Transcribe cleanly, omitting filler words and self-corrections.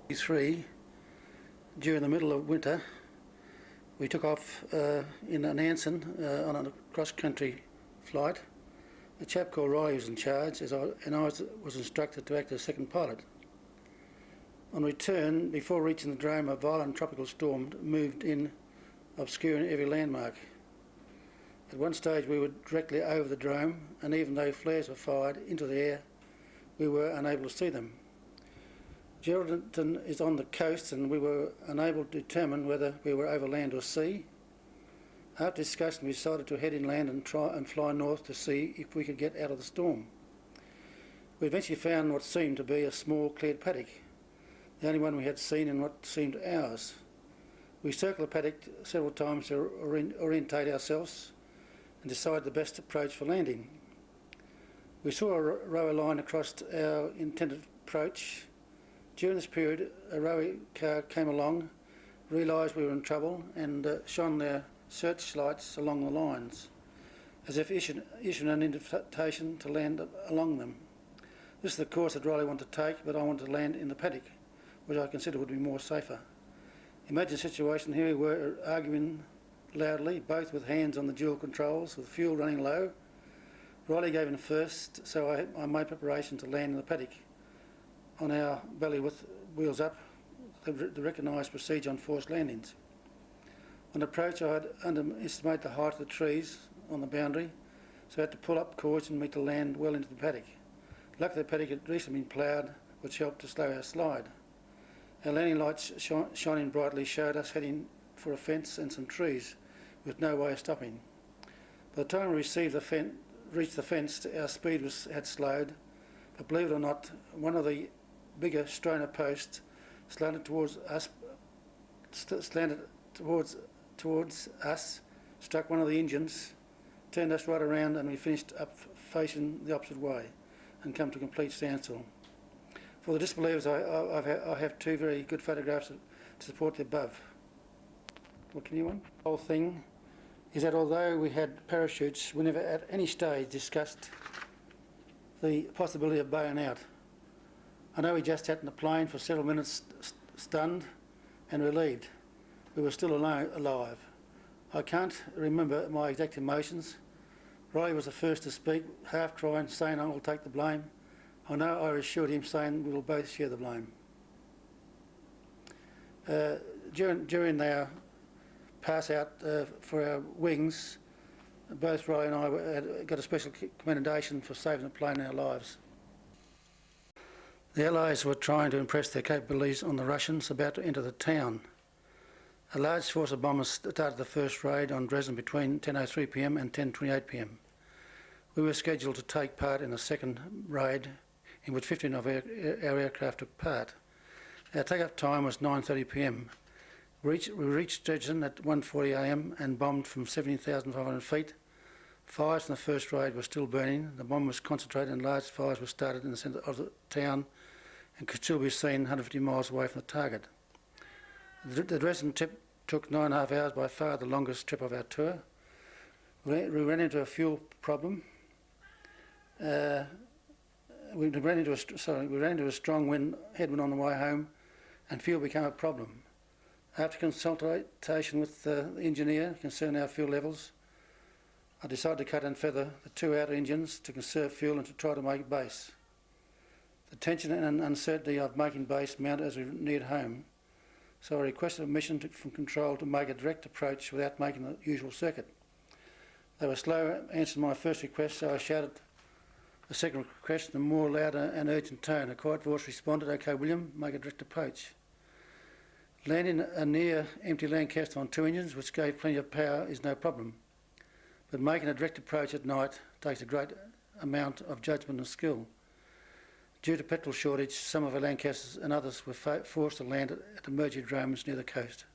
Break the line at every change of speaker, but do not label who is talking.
WW2 during the middle of winter. We took off in Anson on a cross-country flight. A chap called Riley was in charge, and I was instructed to act as second pilot. On return, before reaching the drome, a violent tropical storm moved in, obscuring every landmark. At one stage we were directly over the drome, and even though flares were fired into the air, we were unable to see them. Geraldton is on the coast, and we were unable to determine whether we were over land or sea. After discussion, we decided to head inland and try and fly north to see if we could get out of the storm. We eventually found what seemed to be a small cleared paddock, the only one we had seen in what seemed hours. We circled the paddock several times to orientate ourselves and decide the best approach for landing. We saw a rower line across our intended approach. During this period, a rower car came along, realised we were in trouble, and shone their searchlights along the lines, as if issuing an invitation to land along them. This is the course that Riley wanted to take, but I wanted to land in the paddock, which I considered would be more safer. Imagine the situation. Here we were arguing loudly, both with hands on the dual controls, with fuel running low. Riley gave in first, so I made preparation to land in the paddock on our belly with wheels up, the recognised procedure on forced landings. On approach, I had underestimated the height of the trees on the boundary, so I had to pull up course and make to land well into the paddock. Luckily, the paddock had recently been ploughed, which helped to slow our slide. Our landing lights shining brightly showed us heading for a fence and some trees, with no way of stopping. By the time we reached the fence, our speed had slowed, but believe it or not, one of the bigger Stroner posts slanted towards us, struck one of the engines, turned us right around, and we finished up facing the opposite way and come to a complete standstill. For the disbelievers, I have two very good photographs to support the above. What can you want? The whole thing is that although we had parachutes, we never at any stage discussed the possibility of bowing out. I know we just sat in the plane for several minutes stunned and relieved. We were still alive. I can't remember my exact emotions. Riley was the first to speak, half crying, saying I will take the blame. I know I assured him, saying we will both share the blame. During our pass out for our wings, both Riley and I had got a special commendation for saving the plane and our lives. The Allies were trying to impress their capabilities on the Russians about to enter the town. A large force of bombers started the first raid on Dresden between 10:03 p.m. and 10:28 p.m. We were scheduled to take part in the second raid, in which 15 of our aircraft took part. Our take-off time was 9:30 p.m. We reached Dresden at 1:40 a.m. and bombed from 17,500 feet. Fires from the first raid were still burning. The bomb was concentrated and large fires were started in the centre of the town and could still be seen 150 miles away from the target. The Dresden trip took 9.5 hours, by far the longest trip of our tour. We ran into a fuel problem. We ran into a strong headwind on the way home, and fuel became a problem. After consultation with the engineer concerning our fuel levels, I decided to cut and feather the two outer engines to conserve fuel and to try to make base. The tension and uncertainty of making base mounted as we neared home, so I requested permission from control to make a direct approach without making the usual circuit. They were slow answering my first request, so I shouted a second request in a more louder and urgent tone. A quiet voice responded, "OK, William, make a direct approach." Landing a near empty Lancaster on two engines, which gave plenty of power, is no problem. But making a direct approach at night takes a great amount of judgment and skill. Due to petrol shortage, some of our Lancasters and others were forced to land at emergency drones near the coast.